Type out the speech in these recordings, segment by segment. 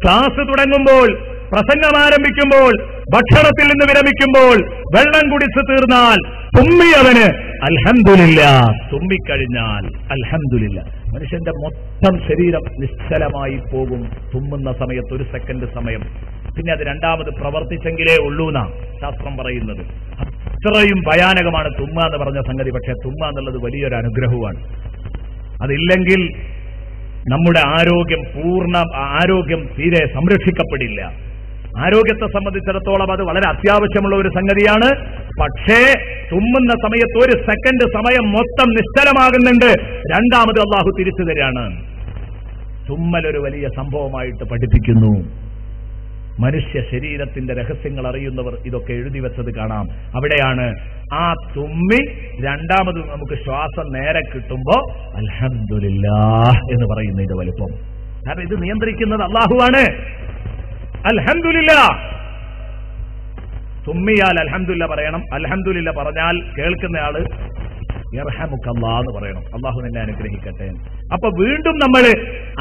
Class തുടങ്ങുമ്പോൾ, പ്രസംഗം ആരംഭിക്കുമ്പോൾ, ഭക്ഷണത്തിൽ നിന്ന് വിരമിക്കുമ്പോൾ, വെള്ളം കുടിച്ചു തീർന്നാൽ തുമ്മിയവന് അൽഹംദുലില്ലാ, തുമ്മിക്കഴിഞ്ഞാൽ അൽഹംദുലില്ലാ. മനുഷ്യന്റെ മൊത്തം ശരീരം നിശ്ചലമായി പോകും തുമ്മുന്ന സമയത്ത്, ഒരു സെക്കൻഡ് സമയം. പിന്നെ അത് രണ്ടാമത് പ്രവർത്തിച്ചെങ്കിലേ ഉള്ളൂന്നാ ശാസ്ത്രം പറയുന്നത്. അത്രയും ഭയാനകമാണ് തുമ്മ എന്ന് പറഞ്ഞ സംഗതി. പക്ഷെ തുമ്മ എന്നുള്ളത് വലിയൊരു അനുഗ്രഹമാണ്. അതില്ലെങ്കിൽ നമ്മുടെ ആരോഗ്യം തീരെ സംരക്ഷിക്കപ്പെടില്ല. ആരോഗ്യത്തെ സംബന്ധിച്ചിടത്തോളം അത് വളരെ അത്യാവശ്യമുള്ള ഒരു സംഗതിയാണ്. പക്ഷേ തുമ്മുന്ന സമയത്ത് ഒരു സെക്കൻഡ് സമയം മൊത്തം നിശ്ചലമാകുന്നുണ്ട്. രണ്ടാമത് അള്ളാഹു തിരിച്ചു തരാണ്. തുമ്മലൊരു വലിയ സംഭവമായിട്ട് പഠിപ്പിക്കുന്നു. മനുഷ്യ ശരീരത്തിന്റെ രഹസ്യങ്ങൾ അറിയുന്നവർ ഇതൊക്കെ എഴുതി വെച്ചത് കാണാം. അവിടെയാണ് ആ തുമ്മി രണ്ടാമത് നമുക്ക് ശ്വാസം നേരെ കിട്ടുമ്പോ അൽഹംദുലില്ലാഹ് എന്ന് പറയുന്നതിന്റെ വലുപ്പം. കാരണം ഇത് നിയന്ത്രിക്കുന്നത് അല്ലാഹുവാണ്. അൽഹംദുലില്ലാഹ്. തുമ്മിയാൽ അൽഹംദുലില്ലാ പറയണം. അൽഹംദുലില്ലാ പറഞ്ഞാൽ കേൾക്കുന്നയാള് യർഹമുക്കല്ലാഹ് എന്ന് പറയണം. അള്ളാഹു നിന്നെ അനുഗ്രഹിക്കട്ടെ. അപ്പൊ വീണ്ടും നമ്മൾ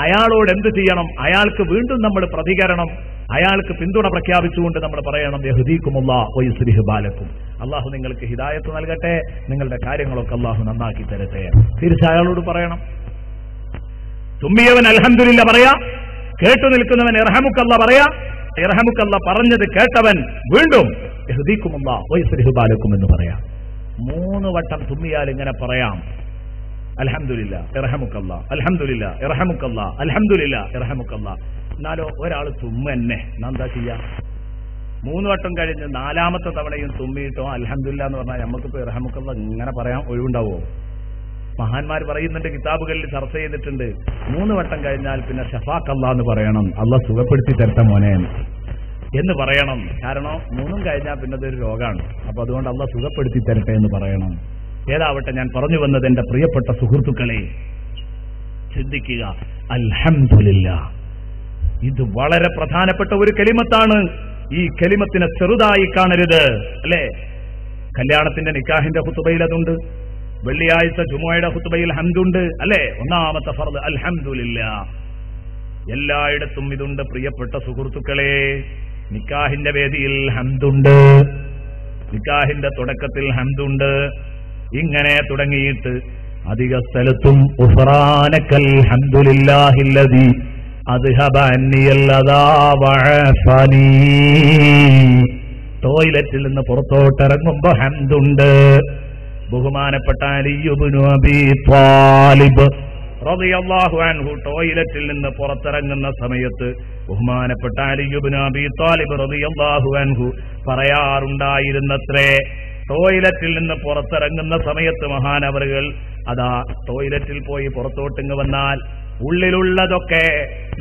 അയാളോട് എന്ത് ചെയ്യണം? അയാൾക്ക് വീണ്ടും നമ്മൾ പ്രതികരണം, അയാൾക്ക് പിന്തുണ പ്രഖ്യാപിച്ചുകൊണ്ട് നമ്മൾ പറയണം യഹ്ദീകുമുല്ലാഹ് വയുസ്ലിഹു ബാലക്കും. അള്ളാഹു നിങ്ങൾക്ക് ഹിദായത്ത് നൽകട്ടെ, നിങ്ങളുടെ കാര്യങ്ങളൊക്കെ അള്ളാഹു നന്നാക്കി തരട്ടെ. തിരിച്ച് അയാളോട് പറയണം. തുമ്മിയവൻ അൽഹംദുലില്ലാ പറയാ, കേട്ടു നിൽക്കുന്നവൻ യർഹമുക്കല്ലാഹ് പറയാ. യർഹമുക്കല്ലാഹ് പറഞ്ഞത് കേട്ടവൻ വീണ്ടും യഹ്ദീകുമുല്ലാഹ് വയുസ്ലിഹു ബാലക്കും എന്ന് പറയാം. 3 വട്ടം തുമ്മിയാൽ ഇങ്ങനെ പറയാം. അൽഹംദുലില്ലാ ഇർഹമുക്കല്ലാഹ്, അൽഹംദുലില്ലാ ഇർഹമുക്കല്ലാഹ്, അൽഹംദുലില്ലാ ഇർഹമുക്കല്ലാഹ്. എന്നാലോ ഒരാൾ തുമ്മന്നെ എന്താ ചെയ്യാ? 3 വട്ടം കഴിഞ്ഞ് 4ാമത്തെ തവണയും തുമ്മിയിട്ടോ അൽഹംദുലില്ലാ എന്ന് പറഞ്ഞാൽ നമുക്കിപ്പോ ഇർഹമുക്കല്ലാഹ് ഇങ്ങനെ പറയാൻ ഒഴിവുണ്ടാവോ? മഹാന്മാർ പറയുന്നുണ്ട്, കിതാബുകളിൽ ചർച്ച ചെയ്തിട്ടുണ്ട്. 3 വട്ടം കഴിഞ്ഞാൽ പിന്നെ ഷഫാക്കല്ലാഹ് എന്ന് പറയണം. അള്ളാഹ് സുഖപ്പെടുത്തി തരട്ടെ മോനെ എന്ന് പറയണം. കാരണം 3ഉം കഴിഞ്ഞാൽ പിന്നെ അതൊരു രോഗമാണ്. അപ്പൊ അതുകൊണ്ട് അള്ളാഹ് സുഖപ്പെടുത്തി തരട്ടെ എന്ന് പറയണം. ഏതാവട്ടെ, ഞാൻ പറഞ്ഞു വന്നത് എന്റെ പ്രിയപ്പെട്ട സുഹൃത്തുക്കളെ, ചിന്തിക്കുക. അൽഹംദുലില്ലാ, ഇത് വളരെ പ്രധാനപ്പെട്ട ഒരു കലിമത്താണ്. ഈ കലിമത്തിനെ ചെറുതായി കാണരുത്. അല്ലേ? കല്യാണത്തിന്റെ നിക്കാഹിന്റെ ഖുതുബയിൽ അതുണ്ട്. വെള്ളിയാഴ്ച ജുമുഅയുടെ ഖുതുബയിൽ ഹംദുണ്ട്. അല്ലേ? 1ാമത്തെ ഫർദ് അൽഹംദുലില്ലാ. എല്ലായിടത്തും ഇതുണ്ട്. പ്രിയപ്പെട്ട സുഹൃത്തുക്കളെ, നിക്കാഹിന്റെ വേദിയിൽ ഹംദുണ്ട്, നിക്കാഹിന്റെ തുടക്കത്തിൽ ഹംദുണ്ട്. ഇങ്ങനെ തുടങ്ങിയിട്ട് അധിക സ്ഥലത്തും ഉഫ്റാനക്കൽ ഹംദുലില്ലാഹില്ലദീ അദ്ഹബ അന്നിയൽ അദാ വഅഫനി. ടോയ്ലറ്റിൽ നിന്ന് പുറത്തോട്ടിറങ്ങുമ്പോ ഹംദുണ്ട്. ബഹുമാനപ്പെട്ട അലി ഇബ്നു അബീ ത്വാലിബ് റളിയല്ലാഹു അൻഹു ടോയ്ലറ്റിൽ നിന്ന് പുറത്തിറങ്ങുന്ന സമയത്ത് ബഹുമാനപ്പെട്ട അലി ഇബ്നു അബീ ത്വാലിബ് റളിയല്ലാഹു അൻഹു പറയാറുണ്ടായിരുന്നത്രേ, ടോയ്ലറ്റിൽ നിന്ന് പുറത്തിറങ്ങുന്ന സമയത്ത് മഹാനവറുകൾ അതാ ടോയ്ലറ്റിൽ പോയി പുറത്തോട്ടിങ്ങ് വന്നാൽ ഉള്ളിലുള്ളതൊക്കെ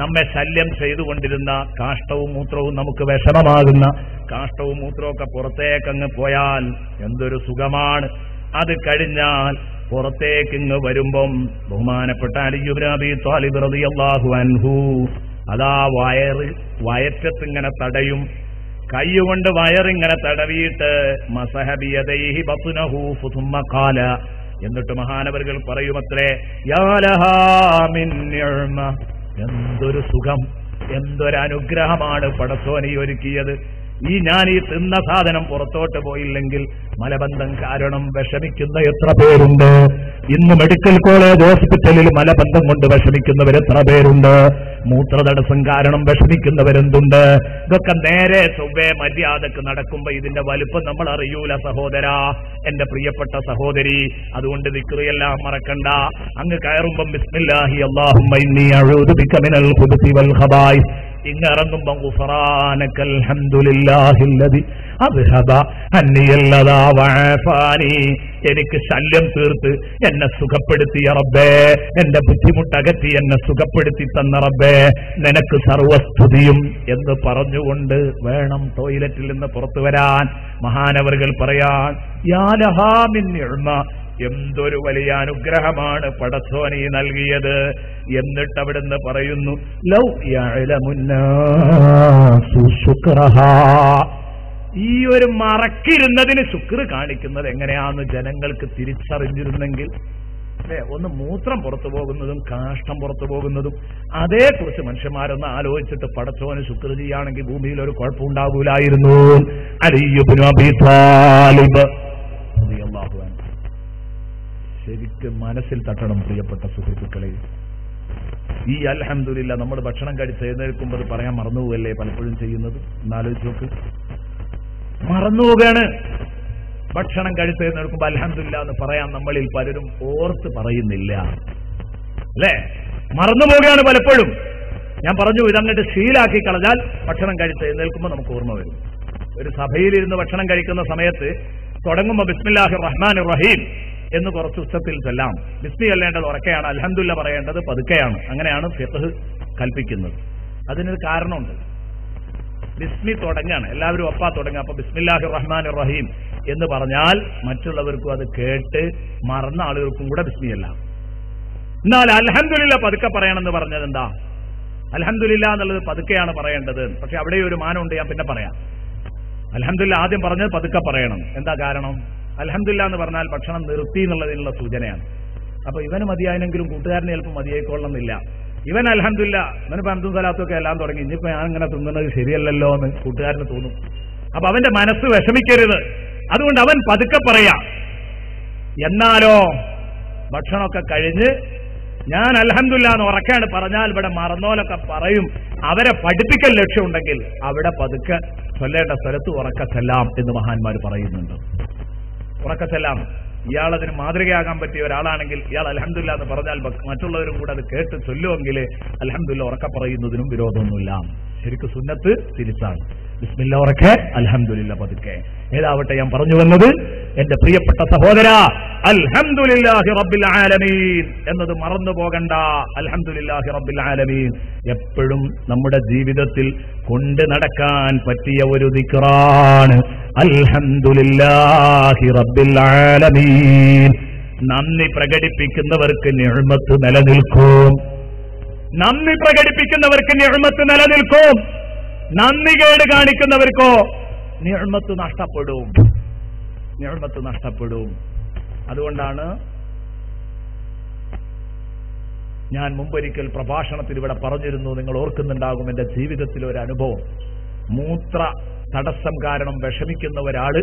നമ്മെ ശല്യം ചെയ്തുകൊണ്ടിരുന്ന കാഷ്ടവും മൂത്രവും, നമുക്ക് വിഷമമാകുന്ന കാഷ്ടവും മൂത്രവും ഒക്കെ പുറത്തേക്കങ്ങ് പോയാൽ എന്തൊരു സുഖമാണ്. അത് കഴിഞ്ഞാൽ പുറത്തേക്കിങ്ങ് വരുമ്പം ബഹുമാനപ്പെട്ട അലി ഇബ്നു അബീ ത്വാലിബ് റളിയല്ലാഹു അൻഹു അതാ വയറ്റത്തിങ്ങനെ തടയും. കൈകൊണ്ട് വയറിങ്ങനെ തടവിയിട്ട് മസഹ ബിയദൈഹി ബത്നഹു സുമ്മ ഖാല, എന്നിട്ട് മഹാനവറുകൾ പറയുമത്രേ, യാ ലഹാ മിൻ നിഅമ, എന്തൊരു സുഖം, എന്തൊരനുഗ്രഹമാണ് പടച്ചോനെ ഒരുക്കിയത്. ഞാൻ ഈ തിന്ന സാധനം പുറത്തോട്ട് പോയില്ലെങ്കിൽ മലബന്ധം കാരണം വിഷമിക്കുന്ന എത്ര പേരുണ്ട്. ഇന്ന് മെഡിക്കൽ കോളേജ് ഹോസ്പിറ്റലിൽ മലബന്ധം കൊണ്ട് വിഷമിക്കുന്നവർ എത്ര പേരുണ്ട്. മൂത്രതടസ്സം കാരണം വിഷമിക്കുന്നവരെന്തുണ്ട്. ഇതൊക്കെ നേരെ ചൊവ്വേ മര്യാദക്ക് നടക്കുമ്പോ ഇതിന്റെ വലുപ്പം നമ്മൾ അറിയൂല സഹോദരാ, എന്റെ പ്രിയപ്പെട്ട സഹോദരി. അതുകൊണ്ട് ദിക്റെല്ലാം മറക്കണ്ട. അങ്ങ് കയറുമ്പം ബിസ്മില്ലാഹി അല്ലാഹുമ്മ ഇന്നി അഊദു ബിക മിനൽ ഖുബുസി വൽ ഖബായിസ്, ഇങ്ങിറങ്ങുമ്പം ഗുഫ്റാനക്കൽ ഹംദുലില്ലാഹില്ലദി അദ്ഹബ അന്നിയൽ അദാ വഅഫാനി, എനിക്ക് ശല്യം തീർത്ത് എന്നെ സുഖപ്പെടുത്തിയ റബ്ബേ, എന്റെ ബുദ്ധിമുട്ടകറ്റി എന്നെ സുഖപ്പെടുത്തി തന്ന റബ്ബേ, നിനക്ക് സർവസ്തുതിയും എന്ന് പറഞ്ഞുകൊണ്ട് വേണം ടോയ്ലറ്റിൽ നിന്ന് പുറത്തു വരാൻ. മഹാനവറുകൾ പറയാൻ, യാ ലഹാ മിൻ നിഅമ, എന്തൊരു വലിയ അനുഗ്രഹമാണ് പടച്ചോനെ നൽകിയത്. എന്നിട്ട് അവിടുന്ന് പറയുന്നു, ലൗ യഅലമുന്നാസു ശുക്റഹാ, ഈ ഒരു മറക്കിരുന്നതിന് ശുക്ർ കാണിക്കുന്നത് എങ്ങനെയാന്ന് ജനങ്ങൾക്ക് തിരിച്ചറിഞ്ഞിരുന്നെങ്കിൽ. അല്ലെ? ഒന്ന് മൂത്രം പുറത്തു പോകുന്നതും കാഷ്ടം പുറത്തു പോകുന്നതും അതേക്കുറിച്ച് മനുഷ്യന്മാരൊന്ന് ആലോചിച്ചിട്ട് പടച്ചോന് ശുക്ർ ചെയ്യുകയാണെങ്കിൽ ഭൂമിയിൽ ഒരു കുഴപ്പമുണ്ടാകൂലായിരുന്നു. അലി ഇബ്നു അബീ ത്വാലിബ് റളിയല്ലാഹു അൻഹു ശരിക്കും മനസ്സിൽ തട്ടണം പ്രിയപ്പെട്ട സുഹൃത്തുക്കളെ. ഈ അൽഹംദുലില്ലാ നമ്മൾ ഭക്ഷണം കഴിച്ച് എഴുന്നേൽക്കുമ്പോൾ പറയാൻ മറന്നുപോകല്ലേ പലപ്പോഴും ചെയ്യുന്നത്? എന്നാലോചിച്ച് നോക്ക്, മറന്നുപോവുകയാണ്. ഭക്ഷണം കഴിച്ച് എഴുന്നേൽക്കുമ്പോൾ അൽഹംദുലില്ലാ എന്ന് പറയാൻ നമ്മളിൽ പലരും ഓർത്ത് പറയുന്നില്ല, അല്ലേ? മറന്നുപോവുകയാണ് പലപ്പോഴും. ഞാൻ പറഞ്ഞു, ഇതങ്ങോട്ട് ശീലാക്കി കളഞ്ഞാൽ ഭക്ഷണം കഴിച്ച് എഴുന്നേൽക്കുമ്പോൾ നമുക്ക് ഓർമ്മ വരും. ഒരു സഭയിലിരുന്ന് ഭക്ഷണം കഴിക്കുന്ന സമയത്ത് തുടങ്ങുമ്പോൾ ബിസ്മില്ലാഹിർ റഹ്മാനിർ റഹീം എന്ന് കുറച്ച് ഉച്ചത്തിൽ ചെല്ലാം. ബിസ്മി ചൊല്ലേണ്ടത് ഉറക്കെയാണ്, അൽഹംദുലില്ലാ പറയേണ്ടത് പതുക്കെയാണ്. അങ്ങനെയാണ് ഫിഖ്ഹ് കൽപ്പിക്കുന്നത്. അതിനൊരു കാരണമുണ്ട്. ബിസ്മി തുടങ്ങാണ്, എല്ലാവരും ഒപ്പാ തുടങ്ങുക. അപ്പൊ ബിസ്മില്ലാഹിർ റഹ്മാനിർ റഹീം എന്ന് പറഞ്ഞാൽ മറ്റുള്ളവർക്കും അത് കേട്ട് മറന്ന ആളുകൾക്കും കൂടെ ബിസ്മി അല്ല. എന്നാൽ അൽഹംദുലില്ലാ പതുക്കെ പറയണമെന്ന് പറഞ്ഞത് എന്താ? അൽഹംദുലില്ലാ എന്നുള്ളത് പതുക്കെയാണ് പറയേണ്ടത്. പക്ഷെ അവിടെ ഒരു മാനമുണ്ട്, ഞാൻ പിന്നെ പറയാം. അൽഹംദുലില്ലാ ആദ്യം പറഞ്ഞത് പതുക്കെ പറയണം. എന്താ കാരണം? അൽഹംദുലില്ലാ എന്ന് പറഞ്ഞാൽ ഭക്ഷണം നിർത്തി എന്നുള്ളതിനുള്ള സൂചനയാണ്. അപ്പൊ ഇവന് മതിയായെങ്കിലും കൂട്ടുകാരനെ ചിലപ്പോൾ മതിയായിക്കൊള്ളുന്നില്ല. ഇവൻ അൽഹംദുലില്ലാ ഇവനിപ്പോ അന്തും സലാത്തൊക്കെ എല്ലാം തുടങ്ങി, ഇനിയിപ്പോ ഞാൻ ഇങ്ങനെ തിന്നുന്നത് ശരിയല്ലല്ലോ എന്ന് കൂട്ടുകാരന് തോന്നും. അപ്പൊ അവന്റെ മനസ്സ് വിഷമിക്കരുത്, അതുകൊണ്ട് അവൻ പതുക്കെ പറയാം. എന്നാലോ ഭക്ഷണമൊക്കെ കഴിഞ്ഞ് ഞാൻ അൽഹംദുലില്ലാ എന്ന് ഉറക്കാണ് പറഞ്ഞാൽ ഇവിടെ മറന്നോലൊക്കെ പറയും. അവരെ പഠിപ്പിക്കൽ ലക്ഷ്യമുണ്ടെങ്കിൽ അവിടെ പതുക്കെ ചൊല്ലേണ്ട സ്ഥലത്ത് ഉറക്കച്ചെല്ലാം എന്ന് മഹാന്മാർ പറയുന്നുണ്ട്. ഉറക്കച്ചെല്ലാം. ഇയാളതിന് മാതൃകയാകാൻ പറ്റിയ ഒരാളാണെങ്കിൽ ഇയാൾ അൽഹംദുലില്ലാ എന്ന് പറഞ്ഞാൽ മറ്റുള്ളവരും കൂടെ അത് കേട്ട് ചൊല്ലുമെങ്കിൽ അൽഹംദുലില്ലാ ഉറക്ക പറയുന്നതിനും വിരോധമൊന്നുമില്ല. ശരിക്കും സുന്നത്ത് തിരിച്ചാണ്. ബിസ്മില്ലാ ഉറക്കെ, അൽഹംദുലില്ലാ പതുക്കെ. ഏതാവട്ടെ, ഞാൻ പറഞ്ഞു വന്നത് എന്റെ പ്രിയപ്പെട്ട സഹോദര, അൽഹംദുലില്ലാഹി റബ്ബിൽ ആലമീൻ എന്നത് മറന്നു പോകണ്ട. അൽഹംദുലില്ലാഹി റബ്ബിൽ ആലമീൻ എപ്പോഴും നമ്മുടെ ജീവിതത്തിൽ കൊണ്ട് നടക്കാൻ പറ്റിയ ഒരു ദിക്റാണ്. അൽഹംദുലില്ലാഹി റബ്ബിൽ ആലമീൻ. നന്ദി പ്രകടിപ്പിക്കുന്നവർക്ക് നിഅ്മത്ത് നിലനിൽക്കും. നന്ദി പ്രകടിപ്പിക്കുന്നവർക്ക് നിഅ്മത്ത് നിലനിൽക്കും. നന്ദികേട് കാണിക്കുന്നവർക്കോ നിഅ്മത്ത് നഷ്ടപ്പെടും. നിഅ്മത്ത് നഷ്ടപ്പെടും. അതുകൊണ്ടാണ് ഞാൻ മുമ്പൊരിക്കൽ പ്രഭാഷണത്തിൽ ഇവിടെ പറഞ്ഞിരുന്നു, നിങ്ങൾ ഓർക്കുന്നുണ്ടാകും, എന്റെ ജീവിതത്തിലെ ഒരു അനുഭവം. മൂത്ര തടസ്സം കാരണം വിഷമിക്കുന്ന ഒരാള്,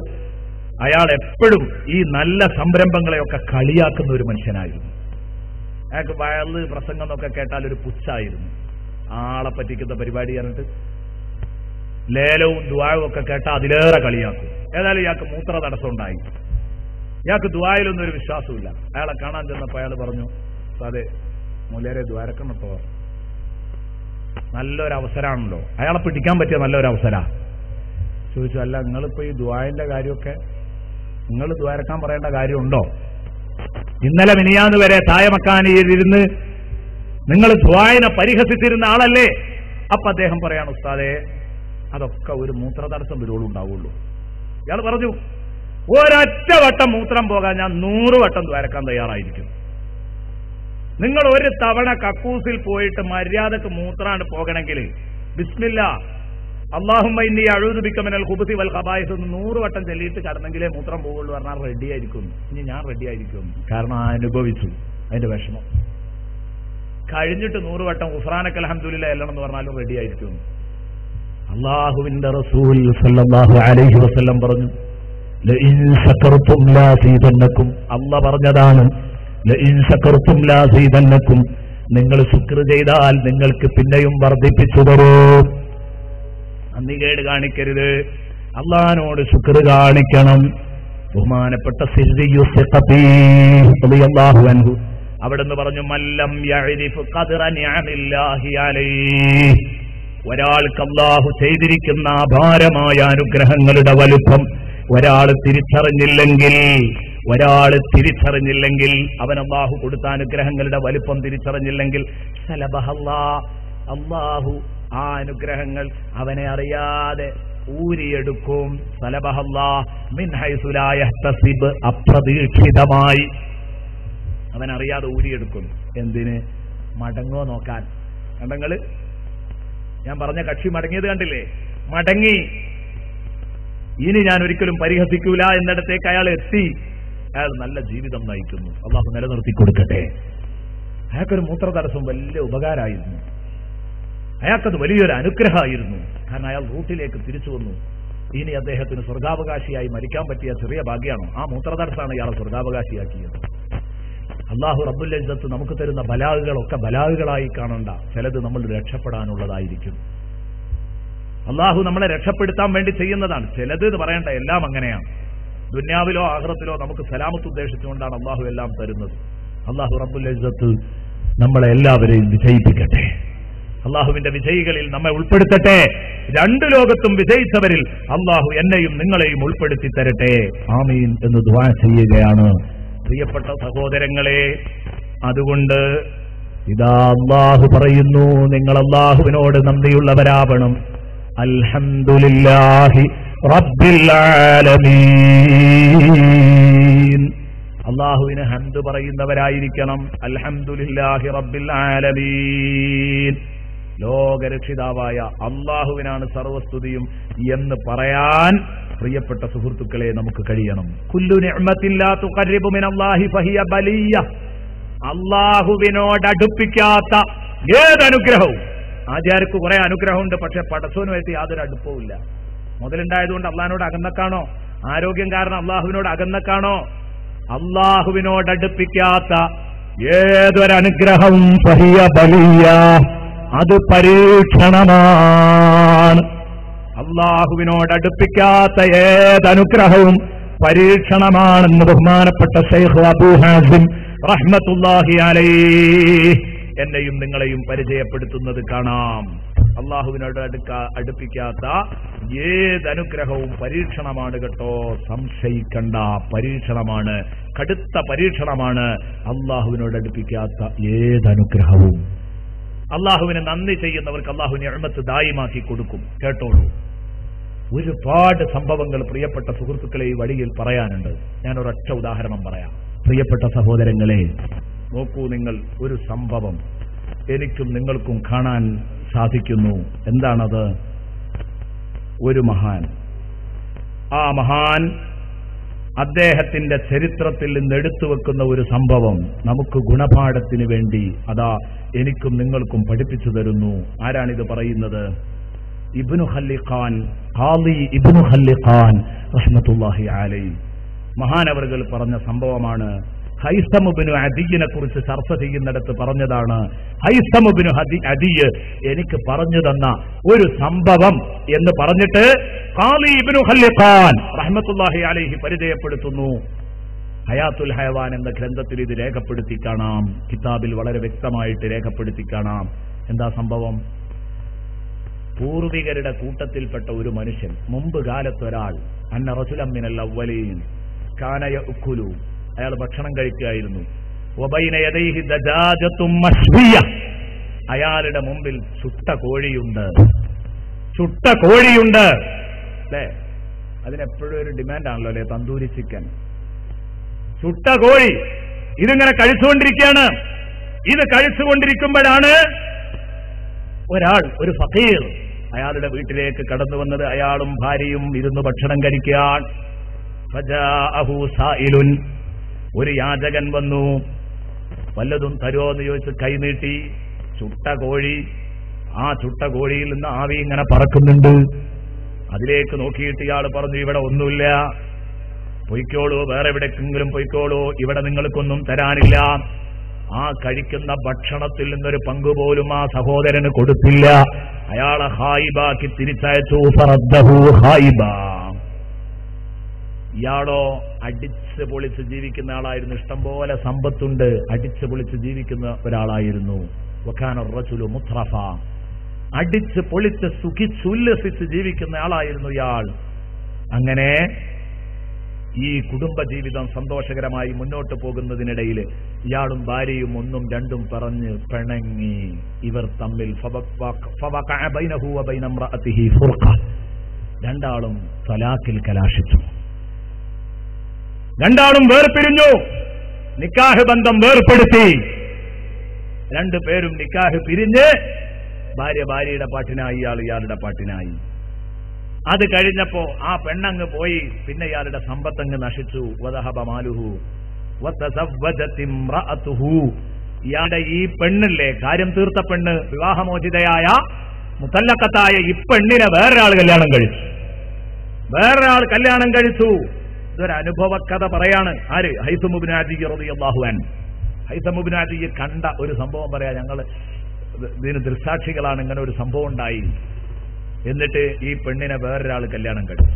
അയാൾ എപ്പോഴും ഈ നല്ല സംരംഭങ്ങളെയൊക്കെ കളിയാക്കുന്ന ഒരു മനുഷ്യനായിരുന്നു. അയാൾക്ക് വയല് പ്രസംഗം എന്നൊക്കെ കേട്ടാൽ ഒരു പുച്ഛായിരുന്നു. ആളെ പറ്റിക്കുന്ന പരിപാടി പറഞ്ഞിട്ട് ലേലവും ദുആവും ഒക്കെ കേട്ടാൽ അതിലേറെ കളിയാക്കും. ഏതായാലും ഇയാൾക്ക് മൂത്ര തടസ്സം ഉണ്ടായി. ഇയാൾക്ക് ദുആയിലൊന്നും ഒരു വിശ്വാസമില്ല. അയാളെ കാണാൻ ചെന്നപ്പോൾ അയാൾ പറഞ്ഞു, അതെ മുലേരെ ദ്വാരക്കണട്ടോ, നല്ലൊരവസരമാണല്ലോ. അയാളെ പിടിക്കാൻ പറ്റിയ നല്ലൊരവസരമാണ്. ചോദിച്ചു, അല്ല നിങ്ങളിപ്പോ ഈ ദുആന്റെ കാര്യമൊക്കെ നിങ്ങൾ ദ്വാരക്കാൻ പറയേണ്ട കാര്യമുണ്ടോ? ഇന്നലെ മിനിയാന്ന് വരെ തായമക്കാനിയിരുന്ന് നിങ്ങൾ ദ്വായനെ പരിഹസിച്ചിരുന്ന ആളല്ലേ? അപ്പൊ അദ്ദേഹം പറയാണ്, ഉസ്താദേ അതൊക്കെ ഒരു മൂത്ര തടസ്സം വരുവോളും ഉണ്ടാവുള്ളൂ. ഇയാൾ പറഞ്ഞു, ഒരൊറ്റ വട്ടം മൂത്രം പോകാൻ ഞാൻ 100 വട്ടം ദ്വാരക്കാൻ തയ്യാറായിരിക്കും. നിങ്ങൾ ഒരു തവണ കക്കൂസിൽ പോയിട്ട് മര്യാദക്ക് മൂത്രാണ് പോകണമെങ്കിൽ ബിസ്മില്ലാ അല്ലാഹുമ്മ ഇന്നി അഊദു ബിക മിനൽ ഖുബുസി വൽ ഖബായിസ് 100 വട്ടം ചൊല്ലിയിട്ട് കടന്നെങ്കിലേ മൂത്രം പോകുള്ളൂ പറഞ്ഞാൽ റെഡി ആയിരിക്കും. ഇനി ഞാൻ റെഡി ആയിരിക്കും, കാരണം അനുഭവിച്ചു അതിന്റെ വിഷമം. കഴിഞ്ഞിട്ട് 100 വട്ടം ഗുഫ്രാനക അൽഹംദുലില്ലാ എല്ലണമെന്ന് പറഞ്ഞാലും റെഡി ആയിരിക്കും. അല്ലാഹുവിന്റെ റസൂൽ സല്ലല്ലാഹു അലൈഹി വസല്ലം പറഞ്ഞു, ലഇൻ ശകർതും ലാ സീദന്നകും. അല്ലാഹു പറഞ്ഞതാണ്, ലഇൻ ശകർതും ലാ സീദന്നകും. നിങ്ങൾ ശുക്ർ ചെയ്താൽ നിങ്ങൾക്ക് പിന്നെയും വർദ്ധിപ്പിച്ചു തരും. നന്ദികേട് കാണിക്കരുത്, അള്ളാഹിനോട് ശുക്ർ കാണിക്കണം. ബഹുമാനപ്പെട്ട റളിയല്ലാഹു അൻഹു അവിടെന്ന് പറഞ്ഞു, മല്ലം യഅരിഫ് ഖദ്റ നിഅമില്ലാഹി അലൈഹി. ഒരാൾക്ക് അല്ലാഹു ചെയ്തിരിക്കുന്ന അപാരമായ അനുഗ്രഹങ്ങളുടെ വലുപ്പം ഒരാൾ തിരിച്ചറിഞ്ഞില്ലെങ്കിൽ അവൻ അല്ലാഹു കൊടുത്ത അനുഗ്രഹങ്ങളുടെ വലുപ്പം തിരിച്ചറിഞ്ഞില്ലെങ്കിൽ അല്ലാഹു ആ അനുഗ്രഹങ്ങൾ അവനെ അറിയാതെ ഊരിയെടുക്കും. മിൻ ഹൈസു ലാ യഹ്തസിബ്. അപ്രതീക്ഷിതമായി അവൻ അറിയാതെ ഊരിയെടുക്കും. എന്തിന്? മടങ്ങോ നോക്കാൻ. കണ്ടങ്ങള് ഞാൻ പറഞ്ഞ കക്ഷി മടങ്ങിയത് കണ്ടില്ലേ? മടങ്ങി. ഇനി ഞാൻ ഒരിക്കലും പരിഹസിക്കൂല എന്നിടത്തേക്ക് അയാൾ എത്തി. അയാൾ നല്ല ജീവിതം നയിക്കുന്നു. അള്ളാഹു നിലനിർത്തി കൊടുക്കട്ടെ. അയാൾക്കൊരു മൂത്രതടസ്സം വലിയ ഉപകാരമായിരുന്നു, അയാൾക്കത് വലിയൊരു അനുഗ്രഹമായിരുന്നു. കാരണം അയാൾ റൂട്ടിലേക്ക് തിരിച്ചു വന്നു. ഇനി അദ്ദേഹത്തിന് സ്വർഗാവകാശിയായി മരിക്കാൻ പറ്റിയ ചെറിയ ഭാഗ്യമാണോ? ആ മൂത്രതടസ്സമാണ് ഇയാളെ സ്വർഗാവകാശിയാക്കിയത്. അള്ളാഹു റബ്ബുൽ ഇസ്സത്ത് നമുക്ക് തരുന്ന ബലാഗുകളൊക്കെ ബലാഗുകളായി കാണണ്ട, ചിലത് നമ്മൾ രക്ഷപ്പെടാനുള്ളതായിരിക്കും. അള്ളാഹു നമ്മളെ രക്ഷപ്പെടുത്താൻ വേണ്ടി ചെയ്യുന്നതാണ്. ചിലത് എന്ന് പറയണ്ട, എല്ലാം അങ്ങനെയാണ്. ദുന്യാവിലോ ആഖിറത്തിലോ നമുക്ക് സലാമത്ത് ഉദ്ദേശിച്ചുകൊണ്ടാണ് അള്ളാഹു എല്ലാം തരുന്നത്. അള്ളാഹു റബ്ബുൽ ഇസ്സത്ത് നമ്മളെ എല്ലാവരെയും വിജയിപ്പിക്കട്ടെ. അള്ളാഹുവിന്റെ വിജയികളിൽ നമ്മെ ഉൾപ്പെടുത്തട്ടെ. രണ്ടു ലോകത്തും വിജയിച്ചവരിൽ അള്ളാഹു എന്നെയും നിങ്ങളെയും ഉൾപ്പെടുത്തി തരട്ടെ. ആമീൻ എന്ന് ദുആ ചെയ്യുകയാണ്. പ്രിയപ്പെട്ട സഹോദരങ്ങളെ, അതുകൊണ്ട് ഇതാ അള്ളാഹു പറയുന്നു, നിങ്ങൾ അള്ളാഹുവിനോട് നന്ദിയുള്ളവരാവണം. അൽഹംദുലില്ലാഹി റബ്ബിൽ ആലമീൻ. അള്ളാഹുവിന് ഹംദ് പറയുന്നവരായിരിക്കണം. അൽഹംദുലില്ലാഹി റബ്ബിൽ ആലമീൻ. ലോകരക്ഷിതാവായ അള്ളാഹുവിനാണ് സർവസ്തുതിയും എന്ന് പറയാൻ പ്രിയപ്പെട്ട സുഹൃത്തുക്കളെ നമുക്ക് കഴിയണം. കുല്ലു നിഅ്മത്തിൻ ലാ തുഖർരിബു മിനല്ലാഹി ഫഹിയ ബലിയ്യ. അള്ളാഹുവിനോടടുപ്പിക്കാത്ത ഏതനുഗ്രഹവും, ആചാര്യക്ക് കുറെ അനുഗ്രഹമുണ്ട്, പക്ഷെ പടച്ചവനുമായിട്ട് യാതൊരു അടുപ്പവുമില്ല. മുതലുണ്ടായതുകൊണ്ട് അള്ളാഹിനോട് അകന്നക്കാണോ? ആരോഗ്യം കാരണം അള്ളാഹുവിനോട് അകന്നക്കാണോ? അള്ളാഹുവിനോടടുപ്പിക്കാത്ത ഏതൊരനുഗ്രഹവും ഫഹിയ ബലിയ്യ, അത് പരീക്ഷണമാണ്. അള്ളാഹുവിനോടടുപ്പിക്കാത്ത ഏതനുഗ്രഹവും പരീക്ഷണമാണെന്ന് ബഹുമാനപ്പെട്ട ശൈഖ് അബൂ ഹാസിം റഹ്മത്തുള്ളാഹി അലൈഹി എന്നെയും നിങ്ങളെയും പരിചയപ്പെടുത്തുന്നത് കാണാം. അള്ളാഹുവിനോട് അടുപ്പിക്കാത്ത ഏതനുഗ്രഹവും പരീക്ഷണമാണ് കേട്ടോ, സംശയിക്കണ്ട. പരീക്ഷണമാണ്, കടുത്ത പരീക്ഷണമാണ് അള്ളാഹുവിനോട് അടുപ്പിക്കാത്ത ഏതനുഗ്രഹവും. അള്ളാഹുവിനെ നന്ദി ചെയ്യുന്നവർക്ക് അള്ളാഹു നിഅ്മത്ത് ദായിമാക്കി കൊടുക്കും. കേട്ടോളൂ, ഒരുപാട് സംഭവങ്ങൾ പ്രിയപ്പെട്ട സുഹൃത്തുക്കളെ ഈ വഴിയിൽ പറയാനുണ്ട്. ഞാൻ ഒരൊറ്റ ഉദാഹരണം പറയാം. പ്രിയപ്പെട്ട സഹോദരങ്ങളെ, നോക്കൂ നിങ്ങൾ, ഒരു സംഭവം എനിക്കും നിങ്ങൾക്കും കാണാൻ സാധിക്കുന്നു. എന്താണത്? ഒരു മഹാൻ, ആ മഹാൻ അദ്ദേഹത്തിന്റെ ചരിത്രത്തിൽ നിന്ന് എടുത്തു വെക്കുന്ന ഒരു സംഭവം നമുക്ക് ഗുണപാഠത്തിന് വേണ്ടി അതാ എനിക്കും നിങ്ങൾക്കും പഠിപ്പിച്ചു തരുന്നു. ആരാണിത് പറയുന്നത്? ഇബ്നു ഖല്ലിഖാൻ, ഖാളി ഇബ്നു ഖല്ലിഖാൻ റഹ്മത്തുള്ളാഹി അലൈഹി മഹാനവറുകൾ പറഞ്ഞ സംഭവമാണ്. ഹൈസം ഇബ്നു അദിയിനെ കുറിച്ച് ചർച്ച ചെയ്യുന്നിടത്ത് പറഞ്ഞതാണ്. ഹൈസം ഇബ്നു അദി എനിക്ക് പറഞ്ഞു തന്ന ഒരു സംഭവം എന്ന് പറഞ്ഞിട്ട് ഖാളി ഇബ്നു ഖല്ലിഖാൻ റഹ്മത്തുള്ളാഹി അലൈഹി പരിചയപ്പെടുത്തുന്നു. ഹയാത്തുൽ ഹയവാൻ എന്ന ഗ്രന്ഥത്തിൽ ഇത് രേഖപ്പെടുത്തി കാണാം. കിതാബിൽ വളരെ വ്യക്തമായിട്ട് രേഖപ്പെടുത്തി കാണാം. എന്താ സംഭവം? പൂർവികരുടെ കൂട്ടത്തിൽപ്പെട്ട ഒരു മനുഷ്യൻ, മുമ്പ് കാലത്തൊരാൾ, അന്ന റജുലൻ മിനൽ അവ്വലീൻ കാന യഅ്കുലു, അയാൾ ഭക്ഷണം കഴിക്കുകയായിരുന്നു. വബൈന യദൈഹി ദജാജത്തും മശ്വിയ, അയാളുടെ മുമ്പിൽ ചുട്ട കോഴിയുണ്ട്. ചുട്ട കോഴിയുണ്ട് അല്ലേ? അതിനെപ്പോഴും ഒരു ഡിമാൻഡാണല്ലോ അല്ലെ, തന്തൂരി ചിക്കൻ. ചുട്ട കോഴി ഇതിങ്ങനെ കഴിച്ചുകൊണ്ടിരിക്കുകയാണ്. ഇത് കഴിച്ചുകൊണ്ടിരിക്കുമ്പോഴാണ് ഒരാൾ, ഒരു ഫഖീർ, അയാളുടെ വീട്ടിലേക്ക് കടന്നു വന്നത്. അയാളും ഭാര്യയും ഇരുന്ന് ഭക്ഷണം കഴിക്കാൻ. ഫജാഅഹു സായിലുൻ, ഒരു യാചകൻ വന്നു. വല്ലതും തരുമോ എന്ന് ചോദിച്ച് കൈനീട്ടി. ചുട്ട കോഴി, ആ ചുട്ട കോഴിയിൽ നിന്ന് ആവി ഇങ്ങനെ പറക്കുന്നുണ്ട്. അതിലേക്ക് നോക്കിയിട്ട് ഇയാൾ പറഞ്ഞു, ഇവിടെ ഒന്നുമില്ല, പൊയ്ക്കോളൂ, വേറെ എവിടേക്കെങ്കിലും പൊയ്ക്കോളൂ, ഇവിടെ നിങ്ങൾക്കൊന്നും തരാനില്ല. ആ കഴിക്കുന്ന ഭക്ഷണത്തിൽ നിന്നൊരു പങ്കുപോലും ആ സഹോദരന് കൊടുത്തില്ല. അയാളെ ഹായിബാക്കി തിരിച്ചയച്ചു. ഫറദ്ദഹു ഹായിബ. ഇയാളോ അടിച്ച് പൊളിച്ച് ജീവിക്കുന്ന ആളായിരുന്നു. ഇഷ്ടംപോലെ സമ്പത്തുണ്ട്, അടിച്ച് പൊളിച്ച് ജീവിക്കുന്ന ഒരാളായിരുന്നു. വകാന റജുലു മുത്രഫ, അടിച്ച് പൊളിച്ച് സുഖിച്ചുല്ലസിച്ച് ജീവിക്കുന്ന ആളായിരുന്നു ഇയാൾ. അങ്ങനെ ഈ കുടുംബജീവിതം സന്തോഷകരമായി മുന്നോട്ട് പോകുന്നതിനിടയിൽ ഇയാളും ഭാര്യയും ഒന്നും രണ്ടും പറഞ്ഞ് പിണങ്ങി. ഇവർ തമ്മിൽ രണ്ടാളും തലാഖിൽ കലാശിച്ചു. രണ്ടാളും വേർപിരിഞ്ഞു. നിക്കാഹ് ബന്ധം വേർപ്പെടുത്തി. രണ്ടുപേരും നിക്കാഹ് പിരിഞ്ഞ് ഭാര്യ ഭാര്യയുടെ പാട്ടിനായി, ഇയാൾ ഇയാളുടെ പാട്ടിനായി. അത് കഴിഞ്ഞപ്പോ ആ പെണ്ണങ്ങ് പോയി. പിന്നെ ഇയാളുടെ സമ്പത്തങ്ങ് നശിച്ചു. വദഹബ മാലുഹു വതസവ്വജത് ഇംറഅതുഹു. ഇയാളുടെ ഈ പെണ്ണില്ലേ, കാര്യം തീർത്ത പെണ്ണ്, വിവാഹമോചിതയായ മുതല്ലഖത്തായ ഈ പെണ്ണിനെ വേറൊരാൾ കല്യാണം കഴിച്ചു. ഇതൊരു അനുഭവ കഥ പറയാണ്. ആര്? ഹൈസം ഇബ്നു അദി റളിയല്ലാഹു അൻഹു. ഹൈസം ഇബ്നു അദി കണ്ട ഒരു സംഭവം പറയാ. ഞങ്ങൾ ഇതിന് ദൃക്സാക്ഷികളാണ്. ഇങ്ങനെ ഒരു സംഭവം ഉണ്ടായി. എന്നിട്ട് ഈ പെണ്ണിനെ വേറൊരാൾ കല്യാണം കഴിച്ചു.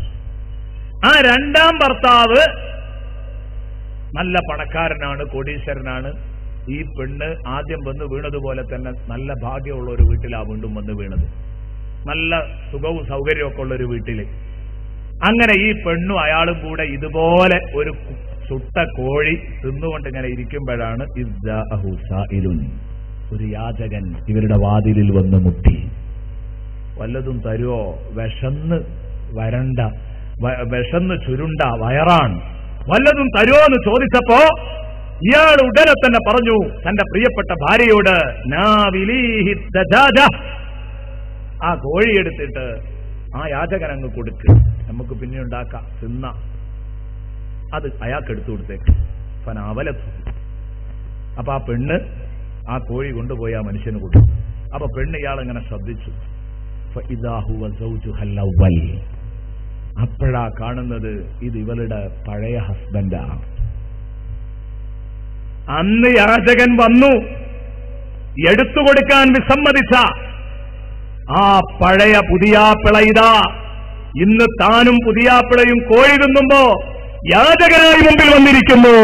ആ രണ്ടാം ഭർത്താവ് നല്ല പണക്കാരനാണ്, കോടീശ്വരനാണ്. ഈ പെണ്ണ് ആദ്യം വന്ന് വീണതുപോലെ തന്നെ നല്ല ഭാഗ്യമുള്ള ഒരു വീട്ടിലാ വീണ്ടും വന്ന് വീണത്. നല്ല സുഖവും സൗകര്യമൊക്കെ ഉള്ള ഒരു വീട്ടില്. അങ്ങനെ ഈ പെണ്ണും അയാളും കൂടെ ഇതുപോലെ ഒരു ചുട്ട കോഴി തിന്നുകൊണ്ട് ഇങ്ങനെ ഇരിക്കുമ്പോഴാണ് ഒരു യാചകൻ ഇവരുടെ വാതിലിൽ വന്ന് മുട്ടി. വല്ലതും തരുവോ? വിശന്ന് ചുരുണ്ട വയറാണ്, വല്ലതും തരുവോ എന്ന് ചോദിച്ചപ്പോ ഇയാൾ ഉടനെ തന്നെ പറഞ്ഞു തന്റെ പ്രിയപ്പെട്ട ഭാര്യയോട്, ആ കോഴി എടുത്തിട്ട് ആ യാചകൻ അങ്ങ് കൊടുക്ക്, നമുക്ക് പിന്നെ ഉണ്ടാക്കാം, തിന്ന. അത് അയാൾക്ക് എടുത്തു കൊടുത്തേക്ക്. ഫനാവലത്തു. അപ്പൊ ആ പെണ്ണ് ആ കോഴി കൊണ്ടുപോയി ആ മനുഷ്യന് കൊടുത്തു. അപ്പൊ പെണ്ണ് ഇയാളിങ്ങനെ ശ്രദ്ധിച്ചു. അപ്പോഴാ കാണുന്നത് ഇത് ഇവളുടെ പഴയ ഹസ്ബൻഡാണ്. അന്ന് യാചകൻ വന്നു എടുത്തു കൊടുക്കാൻ വിസമ്മതിച്ച ആ പഴയ പുതിയാപ്പിള ഇതാ ഇന്ന് താനും പുതിയാപ്പിളയും കോഴി തിന്നുമ്പോ യാചകനായി മുമ്പിൽ വന്നിരിക്കുന്നു,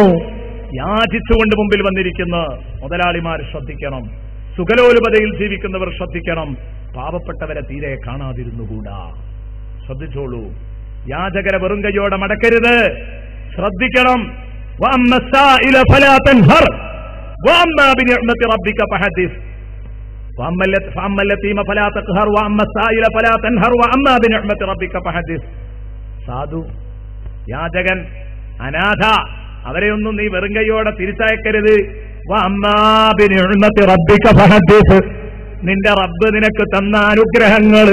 യാചിച്ചുകൊണ്ട് മുമ്പിൽ വന്നിരിക്കുന്നു. മുതലാളിമാർ ശ്രദ്ധിക്കണം, സുഖലോലുപതയിൽ ജീവിക്കുന്നവർ ശ്രദ്ധിക്കണം, പാവപ്പെട്ടവരെ തീരെ കാണാതിരുന്നുകൂടാ. ശ്രദ്ധിച്ചോളൂ, യാചകരെ വെറും കൈയോടെ മടക്കരുത്, ശ്രദ്ധിക്കണം. സാധു, യാചകൻ, അനാഥ, അവരെയൊന്നും നീ വെറും കൈയോടെ തിരിച്ചയക്കരുത്. നിന്റെ റബ്ബ് നിനക്ക് തന്ന അനുഗ്രഹങ്ങൾ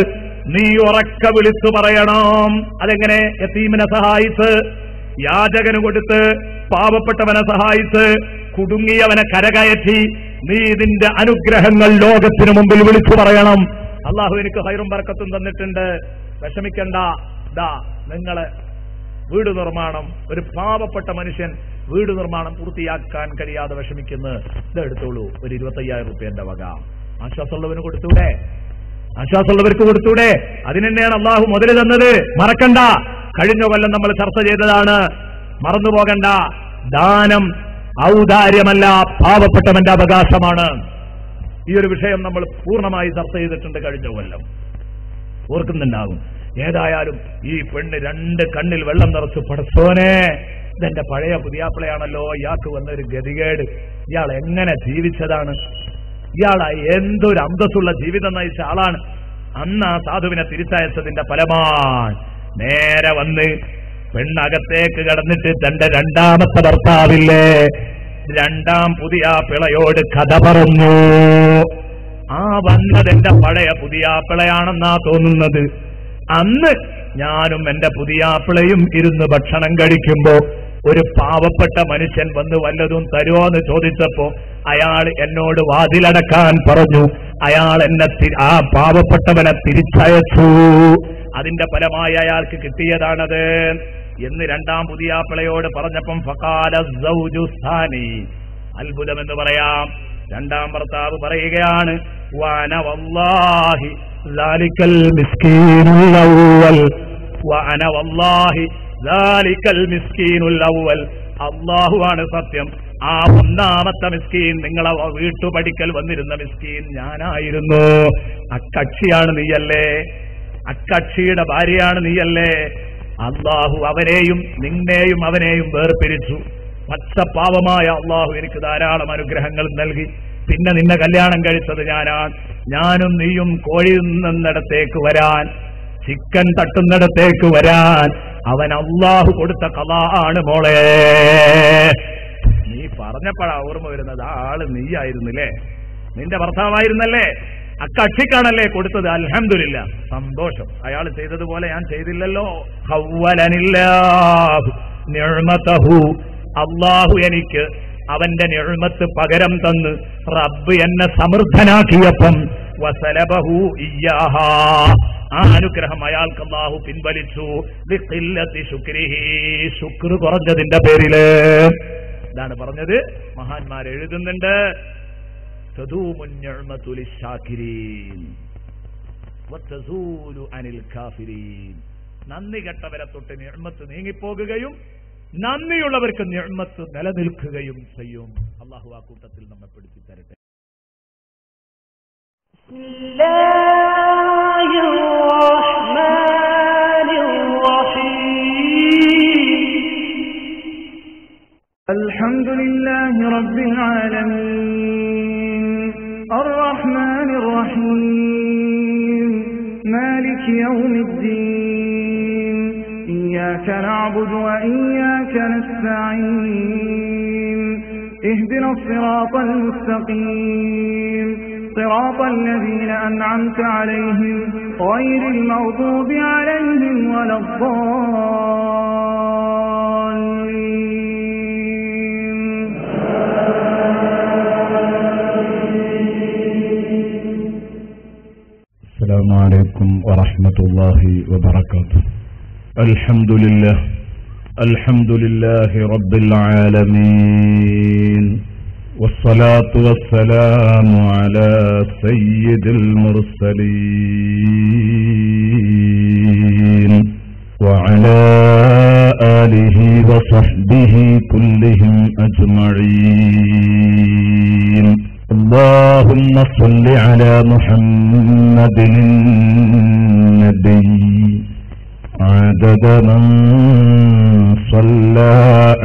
നീ ഉറക്കെ വിളിച്ചു പറയണം. അതെങ്ങനെ? യതീമിനെ സഹായിച്ച്, യാചകന് കൊടുത്ത്, പാവപ്പെട്ടവനെ സഹായിച്ച്, കുടുങ്ങിയവനെ കരകയറ്റി നീ ഇതിന്റെ അനുഗ്രഹങ്ങൾ ലോകത്തിന് മുമ്പിൽ വിളിച്ചു പറയണം. അള്ളാഹു എനിക്ക് ഹൈറും ബർക്കത്തും തന്നിട്ടുണ്ട്, വിഷമിക്കണ്ട. നിങ്ങളെ വീട് നിർമ്മാണം, ഒരു പാവപ്പെട്ട മനുഷ്യൻ വീട് നിർമ്മാണം പൂർത്തിയാക്കാൻ കഴിയാതെ വിഷമിക്കുന്നു, ഇതെടുത്തോളൂ, ഒരു 25,000 രൂപയുടെ വക. ആശ്വാസമുള്ളവന് കൊടുത്തൂടെ? ആശ്വാസമുള്ളവർക്ക് കൊടുത്തൂടെ? അതിനെന്നെയാണ് അള്ളാഹു മുതൽ തന്നത്. മറക്കണ്ട, കഴിഞ്ഞ കൊല്ലം നമ്മൾ ചർച്ച ചെയ്തതാണ്, മറന്നുപോകണ്ട. ദാനം ഔദാര്യമല്ല, പാവപ്പെട്ടവന്റെ അവകാശമാണ്. ഈ ഒരു വിഷയം നമ്മൾ പൂർണ്ണമായി ചർച്ച ചെയ്തിട്ടുണ്ട് കഴിഞ്ഞ കൊല്ലം, ഓർക്കുന്നുണ്ടാകും. ഏതായാലും ഈ പെണ്ണ് 2 കണ്ണിൽ വെള്ളം നിറച്ചു, പടച്ചോനെ ഇതെന്റെ പഴയ പുതിയാപ്പിളയാണല്ലോ, ഇയാൾക്ക് വന്നൊരു ഗതികേട്, ഇയാൾ എങ്ങനെ ജീവിച്ചതാണ്, ഇയാളെ എന്തൊരു അന്തസ്സുള്ള ജീവിതം നയിച്ച ആളാണ്. അന്ന് ആ സാധുവിനെ തിരിച്ചയച്ചതിന്റെ ഫലമാണ് നേരെ വന്ന് പെണ്ണകത്തേക്ക് കടന്നിട്ട് തന്റെ 2ാമത്തെ ഭർത്താവില്ലേ, 2ാം പുതിയാപ്പിളയോട് കഥ പറഞ്ഞു. ആ വന്നതെന്റെ പഴയ പുതിയാപ്പിളയാണെന്നാ തോന്നുന്നത്. അന്ന് ഞാനും എന്റെ പുതിയാപ്പിളയും ഇരുന്ന് ഭക്ഷണം കഴിക്കുമ്പോ ഒരു പാവപ്പെട്ട മനുഷ്യൻ വന്ന് വല്ലതും തരുമോ എന്ന് ചോദിച്ചപ്പോ അയാൾ എന്നോട് വാതിലടക്കാൻ പറഞ്ഞു. അയാൾ എന്നെ ആ പാവപ്പെട്ടവനെ തിരിച്ചയച്ചു. അതിന്റെ ഫലമായി അയാൾക്ക് കിട്ടിയതാണത് എന്ന് 2ാം പുതിയാപ്പിളയോട് പറഞ്ഞപ്പം ഫഖാല സൗജു സാനി, അത്ഭുതമെന്ന് പറയാം, 2ാം ഭർത്താവ് പറയുകയാണ്, വഅന വല്ലാഹി ദാലികൽ മിസ്കീനുൽ അവ്വൽ, വഅന വല്ലാഹി ദാലികൽ മിസ്കീനുൽ അവ്വൽ, അല്ലാഹുവാണ് സത്യം, ആ 1ാമത്തെ മിസ്കീൻ, നിങ്ങളെ വീട്ടുപടിക്കൽ വന്നിരുന്ന മിസ്കീൻ ഞാനായിരുന്നു. അക്കക്ഷിയാണ് നീയല്ലേ, അക്കക്ഷിയുടെ ഭാര്യയാണ് നീയല്ലേ. അല്ലാഹു അവനെയും നിന്നെയും അവനെയും വേർപിരിച്ചു. പച്ചപ്പാവമായ അല്ലാഹു എനിക്ക് ധാരാളം അനുഗ്രഹങ്ങൾ നൽകി. പിന്നെ നിന്നെ കല്യാണം കഴിച്ചത് ഞാനാണ്. ഞാനും നീയും കോഴി നിന്നിടത്തേക്ക് വരാൻ, ചിക്കൻ തട്ടുന്നിടത്തേക്ക് വരാൻ അവൻ അല്ലാഹു കൊടുത്ത ഖളാ ആണ് മോളെ. നീ പറഞ്ഞപ്പോഴാ ഓർമ്മ വരുന്നത്, ആ ആള് നീയായിരുന്നില്ലേ, നിന്റെ ഭർത്താവായിരുന്നല്ലേ. അക്കക്ഷിക്കാണല്ലേ കൊടുത്തത്, അൽഹംദുലില്ലാ, സന്തോഷം. അയാൾ ചെയ്തതുപോലെ ഞാൻ ചെയ്തില്ലല്ലോ. ഖവ്വലനില്ലാഹു നിഅ്മതഹു, അല്ലാഹു എനിക്ക് അവന്റെ നിഅ്മത്ത് പകരം തന്ന് റബ്ബ് എന്നെ സമൃദ്ധനാക്കിയപ്പം വസലബഹു ഇയ്യാഹാ, ആ അനുഗ്രഹം അയാൾക്ക് അല്ലാഹു പിൻവലിച്ചു. ബിഖില്ലത്തി ശുക്രിഹി, ശുക്ർ കുറഞ്ഞതിന്റെ പേരില്. ഇതാണ് പറഞ്ഞത്. മഹാന്മാർ എഴുതുന്നുണ്ട്, തദൂമുൻ നിഅ്മതു ലിശ്ശാകിരീൻ വതസൂലു അനിൽ കാഫിരീൻ. നന്ദി കെട്ടവരെ തൊട്ട് നിഅ്മത്ത് നീങ്ങിപ്പോകുകയും നന്ദിയുള്ളവർക്ക് നിഅ്മത്ത് നിലനിൽക്കുകയും ചെയ്യും. അല്ലാഹു ആ കൂട്ടത്തിൽ നമ്മെ പെടുത്തി തരട്ടെ. الحمدلله رب العالمين الرحمن الرحيم مالك يوم الدين إياك نعبد وإياك نستعين اهدنا الصراط المستقيم صراط الذين أنعمت عليهم غير المغضوب عليهم ولا الضالين. السلام عليكم ورحمة الله وبركاته. الحمد لله رب العالمين، والصلاة والسلام على سيد المرسلين وعلى آله وصحبه كلهم أجمعين. اللهم صل على محمد النبي عدد من صلى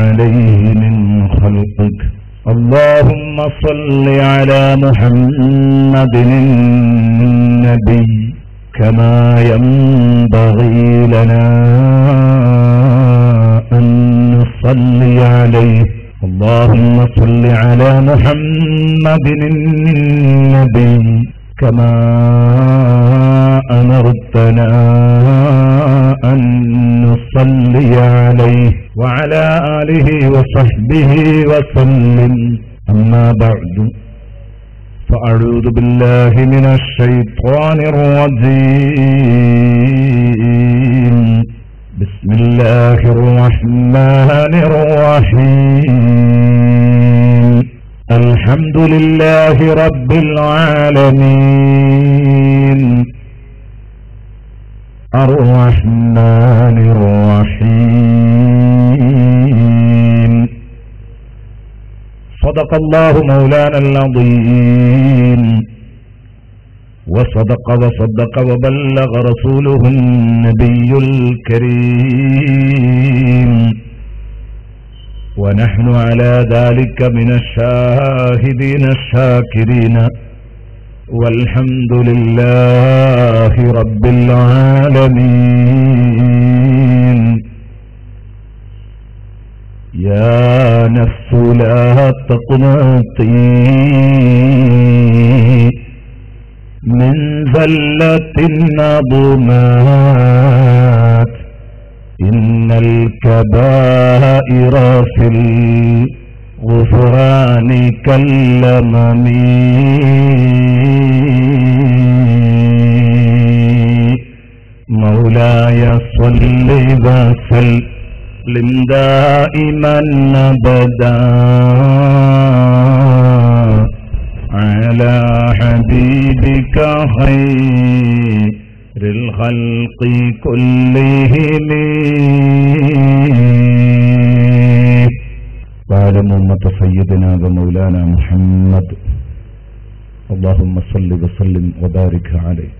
عليه من خلقك. اللهم صل على محمد النبي كما ينبغي لنا أن نصلي عليه. اللهم صل على محمد النبي كما أمرتنا أن نصلي عليه وعلى آله وصحبه وسلم. أما بعد، فأعوذ بالله من الشيطان الرجيم. بسم الله الرحمن الرحيم. الحمد لله رب العالمين الرحمن الرحيم. صدق الله مولانا العظيم، وصدق وصدق وبلغ رسوله النبي الكريم، ونحن على ذلك من الشاهدين الشاكرين، والحمد لله رب العالمين. يا نفس لا تقنطي من زلة النظمات، إن الكبائر في الغفران كاللمم. مولاي صل وسلم دائما أبدا على حبيبك خير الخلق كلهم. وعلم أمة سيدنا ومولانا محمد، اللهم صل وسلم وبارك عليه.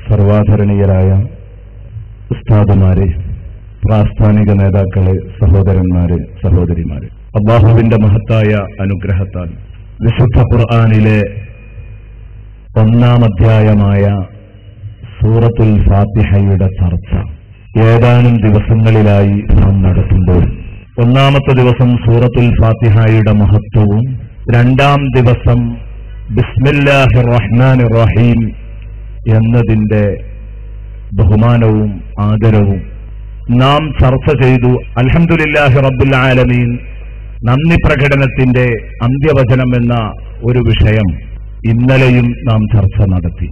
സർവാധരണീയരായ ഉസ്താദുമാരെ, പ്രാസ്ഥാനിക നേതാക്കളെ, സഹോദരന്മാരെ, സഹോദരിമാരെ, അല്ലാഹുവിന്റെ മഹത്തായ അനുഗ്രഹത്താൽ വിശുദ്ധ ഖുർആനിലെ 1-ാം അധ്യായമായ സൂറത്തുൽ ഫാത്തിഹയുടെ ചർച്ച ഏതാനും ദിവസങ്ങളിലായി നാം നടത്തുമ്പോൾ, 1-ാമത്തെ ദിവസം സൂറത്തുൽ ഫാത്തിഹയുടെ മഹത്വവും, 2-ാം ദിവസം ബിസ്മില്ലാഹിർ റഹ്മാനിർ റഹീം എന്നതിന്റെ ബഹുമാനവും ആദരവും നാം ചർച്ച ചെയ്തു. അൽഹംദുലില്ലാഹി റബ്ബിൽ ആലമീൻ, നന്ദി പ്രകടനത്തിന്റെ അന്ത്യവചനം എന്ന ഒരു വിഷയം ഇന്നലെയും നാം ചർച്ച നടത്തി.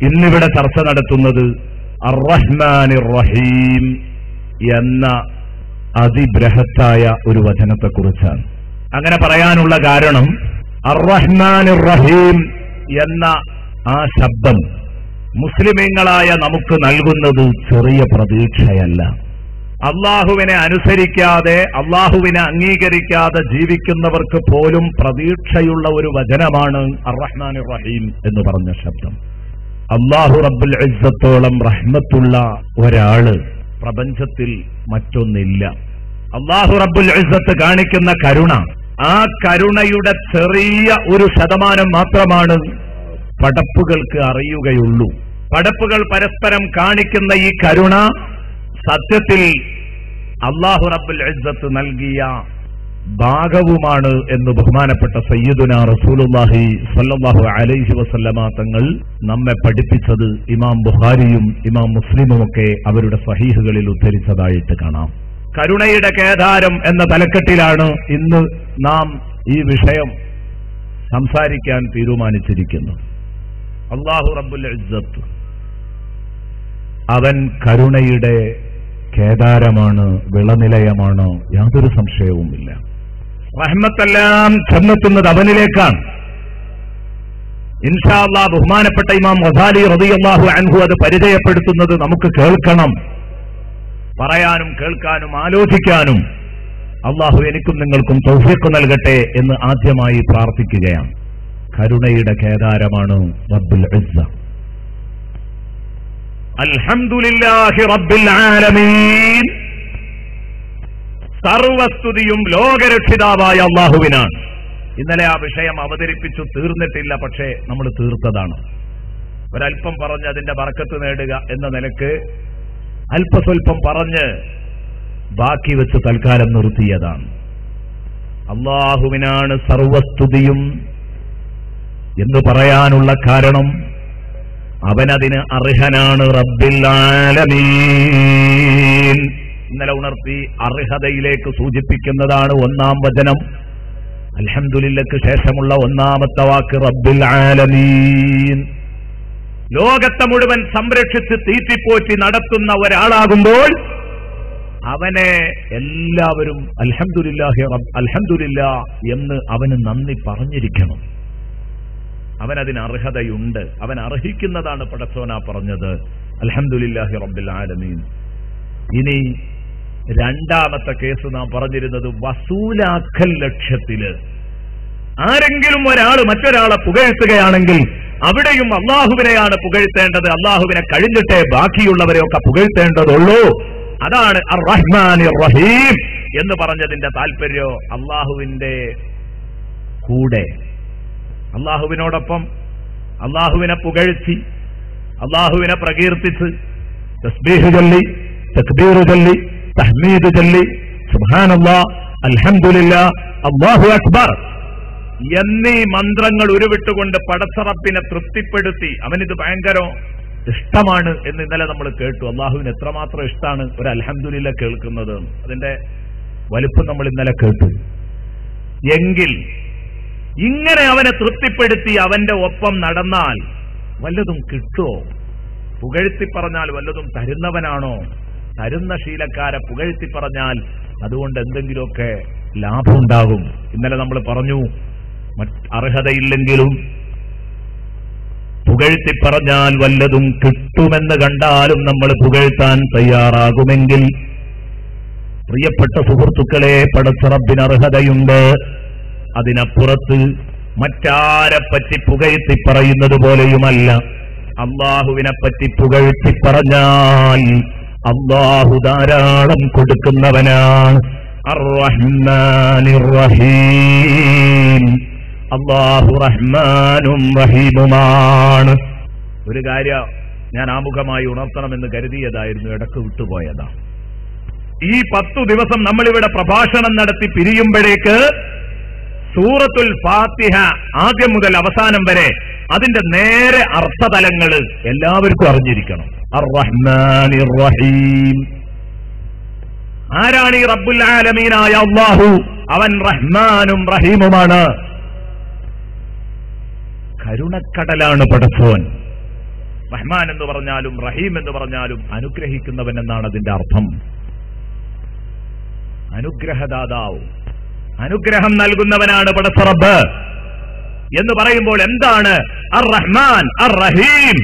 ഇന്നിവിടെ ചർച്ച നടത്തുന്നത് അർ-റഹ്മാനിർ റഹീം എന്ന അതിബൃഹത്തായ ഒരു വചനത്തെക്കുറിച്ചാണ്. അങ്ങനെ പറയാനുള്ള കാരണം അർ-റഹ്മാനിർ റഹീം എന്ന ആ ശബ്ദം മുസ്ലിമീങ്ങളായ നമുക്ക് നൽകുന്നത് ചെറിയ പ്രതീക്ഷയല്ല. അള്ളാഹുവിനെ അനുസരിക്കാതെ, അള്ളാഹുവിനെ അംഗീകരിക്കാതെ ജീവിക്കുന്നവർക്ക് പോലും പ്രതീക്ഷയുള്ള ഒരു വചനമാണ് അർ-റഹ്മാനിർ റഹീം എന്ന് പറഞ്ഞ ശബ്ദം. അല്ലാഹു റബ്ബുൽ ഇസ്സത്തോളം റഹ്മത്തുള്ള ഒരാള് പ്രപഞ്ചത്തിൽ മറ്റൊന്നില്ല. അല്ലാഹു റബ്ബുൽ ഇസ്സത്ത് കാണിക്കുന്ന കരുണ, ആ കരുണയുടെ ചെറിയ ഒരു ശതമാനം മാത്രമാണ് പടപ്പുകൾക്ക് അറിയുകയുള്ളൂ. പടപ്പുകൾ പരസ്പരം കാണിക്കുന്ന ഈ കരുണ സത്യത്തിൽ അല്ലാഹു റബ്ബുൽ ഇസ്സത്ത് നൽകിയ ഭാഗവുമാണ് എന്ന് ബഹുമാനപ്പെട്ട സയ്യിദുനാ റസൂലുള്ളാഹി സ്വല്ലല്ലാഹു അലൈഹി വസല്ലമ തങ്ങൾ നമ്മെ പഠിപ്പിച്ചത് ഇമാം ബുഖാരിയും ഇമാം മുസ്ലിമുമൊക്കെ അവരുടെ സ്വഹീഹുകളിൽ ഉദ്ധരിച്ചതായിട്ട് കാണാം. കരുണയുടെ കേദാരം എന്ന തലക്കെട്ടിലാണ് ഇന്ന് നാം ഈ വിഷയം സംസാരിക്കാൻ തീരുമാനിച്ചിരിക്കുന്നത്. അല്ലാഹു റബ്ബുൽ ഇസ്സത്ത് അവൻ കരുണയുടെ കേദാരമാണ്, വിളനിലയമാണ്, യാതൊരു സംശയവുമില്ല. റഹ്മത്തെല്ലാം ചെന്നെത്തുന്നത് അവനിലേക്കാണ്. ഇൻഷാ അല്ലാഹ് ബഹുമാനപ്പെട്ട ഇമാം ഗസാലി റളിയല്ലാഹു അൻഹു അത് പരിചയപ്പെടുത്തുന്നത് നമുക്ക് കേൾക്കണം, പറയാനും കേൾക്കാനും ആലോചിക്കാനും അല്ലാഹു എനിക്കും നിങ്ങൾക്കും തൗഫീഖ് നൽകട്ടെ എന്ന് ആദ്യമായി പ്രാർത്ഥിക്കുകയാണ്. കരുണയുടെ കേദാരമാണ് റബ്ബുൽ ഇസ്സ. അൽഹംദുലില്ലാഹി റബ്ബിൽ ആലമീൻ. സർവസ്തുതിയും ലോകരക്ഷിതാവായ അല്ലാഹുവിനാണ്. ഇന്നലെ ആ വിഷയം അവതരിപ്പിച്ചു തീർന്നിട്ടില്ല, പക്ഷേ നമ്മൾ തീർത്തതാണ്. ഒരൽപ്പം പറഞ്ഞ് അതിന്റെ ബർക്കത്ത് നേടുക എന്ന നിലക്ക് അല്പസ്വല്പം പറഞ്ഞ് ബാക്കി വെച്ച് തൽക്കാലം നിർത്തിയതാണ്. അല്ലാഹുവിനാണ് സർവസ്തുതിയും എന്ന് പറയാനുള്ള കാരണം അവനതിന് അർഹനാണ്. റബ്ബിൽ ആലമീൻ ഇന്നലെ ഉണർത്തി അർഹതയിലേക്ക് സൂചിപ്പിക്കുന്നതാണ് ഒന്നാം വചനം. അൽഹംദുലില്ലക്ക് ശേഷമുള്ള ഒന്നാമത്തെ വാക്ക് റബ്ബിൽ ആലമീൻ. ലോകത്തെ മുഴുവൻ സംരക്ഷിച്ച് തീറ്റിപ്പോറ്റി നടത്തുന്ന ഒരാളാകുമ്പോൾ അവനെ എല്ലാവരും അൽഹംദുലില്ലാഹി അൽഹംദുലില്ലാ എന്ന് അവന് നന്ദി പറഞ്ഞിരിക്കണം. അവനതിന് അർഹതയുണ്ട്, അവൻ അർഹിക്കുന്നതാണ് പടച്ചോനാ പറഞ്ഞത് അൽഹംദുലില്ലാഹി റബ്ബിൽ ആലമീൻ. ഇനി രണ്ടാമത്തെ കേസ് നാം പറഞ്ഞിരുന്നത് വസൂലാക്കൽ ലക്ഷ്യത്തില് ആരെങ്കിലും ഒരാൾ മറ്റൊരാളെ പുകഴ്ത്തുകയാണെങ്കിൽ അവിടെയും അള്ളാഹുവിനെയാണ് പുകഴ്ത്തേണ്ടത്. അള്ളാഹുവിനെ കഴിഞ്ഞിട്ടേ ബാക്കിയുള്ളവരെയൊക്കെ പുകഴ്ത്തേണ്ടതുള്ളൂ. അതാണ് അർ-റഹ്മാനിർ റഹീം എന്ന് പറഞ്ഞതിന്റെ താല്പര്യം. അള്ളാഹുവിന്റെ കൂടെ, അള്ളാഹുവിനോടൊപ്പം അള്ളാഹുവിനെ പുകഴ്ത്തി, അള്ളാഹുവിനെ പ്രകീർത്തിച്ച് തസ്ബീഹ് ചൊല്ലി, തക്ബീർ ചൊല്ലി, തഹ്മീദ് ചൊല്ലി, സുബ്ഹാനല്ലാഹ്, അൽഹംദുലില്ലാഹ്, അല്ലാഹു അക്ബർ എന്നീ മന്ത്രങ്ങൾ ഉരുവിട്ടുകൊണ്ട് പടച്ചറപ്പിനെ തൃപ്തിപ്പെടുത്തി അവനിത് ഭയങ്കര ഇഷ്ടമാണ് എന്ന് ഇന്നലെ നമ്മൾ കേട്ടു. അള്ളാഹുവിന് എത്രമാത്രം ഇഷ്ടമാണ് ഒരു അൽഹംദുലില്ലാഹ് കേൾക്കുന്നത്, അതിന്റെ വലിപ്പം നമ്മൾ ഇന്നലെ കേട്ടു. എങ്കിൽ ഇങ്ങനെ അവനെ തൃപ്തിപ്പെടുത്തി അവന്റെ ഒപ്പം നടന്നാൽ വല്ലതും കിട്ടുമോ? പുകഴ്ത്തി പറഞ്ഞാൽ വല്ലതും തരുന്നവനാണോ? തരുന്ന ശീലക്കാരെ പുകഴ്ത്തി പറഞ്ഞാൽ അതുകൊണ്ട് എന്തെങ്കിലുമൊക്കെ ലാഭമുണ്ടാകും. ഇന്നലെ നമ്മൾ പറഞ്ഞു അർഹതയില്ലെങ്കിലും പുകഴ്ത്തി പറഞ്ഞാൽ വല്ലതും കിട്ടുമെന്ന് കണ്ടാലും നമ്മൾ പുകഴ്ത്താൻ തയ്യാറാകുമെങ്കിൽ പ്രിയപ്പെട്ട സുഹൃത്തുക്കളെ, പടച്ചറബിന് അർഹതയുണ്ട്. അതിനപ്പുറത്ത് മറ്റാരെപ്പറ്റി പുകഴ്ത്തി പറയുന്നത് പോലെയുമല്ല. അള്ളാഹുവിനെ പറ്റി പുകഴ്ത്തി പറഞ്ഞാൽ അള്ളാഹു ധാരാളം കൊടുക്കുന്നവനാണ്. അർ-റഹ്മാനിർ റഹീം. അള്ളാഹു റഹ്മാനും റഹീമുമാണ്. ഒരു കാര്യം ഞാൻ ആമുഖമായി ഉണർത്തണമെന്ന് കരുതിയതായിരുന്നു, ഇടക്ക് വിട്ടുപോയതാ. ഈ 10 ദിവസം നമ്മളിവിടെ പ്രഭാഷണം നടത്തി പിരിയുമ്പോഴേക്ക് സൂറത്തുൽ ഫാത്തിഹ ആദ്യം മുതൽ അവസാനം വരെ അതിന്റെ നേരെ അർത്ഥതലങ്ങൾ എല്ലാവർക്കും അറിഞ്ഞിരിക്കണം. അർ-റഹ്മാനിർ റഹീം. ആരാണ് ഈ റബ്ബുൽ ആലമീനായ അല്ലാഹു? അവൻ റഹ്മാനും റഹീമുമാണ്. കരുണക്കടലാണ് പടച്ചോൻ. റഹ്മാൻ എന്ന് പറഞ്ഞാലും റഹീം എന്ന് പറഞ്ഞാലും അനുഗ്രഹിക്കുന്നവൻ എന്നാണ് അതിന്റെ അർത്ഥം. അനുഗ്രഹദാതാവ്, അനുഗ്രഹം നൽകുന്നവനാണ് പടച്ച റബ്ബ് എന്ന് പറയുമ്പോൾ എന്താണ് അർ റഹ്മാൻ അർ റഹീം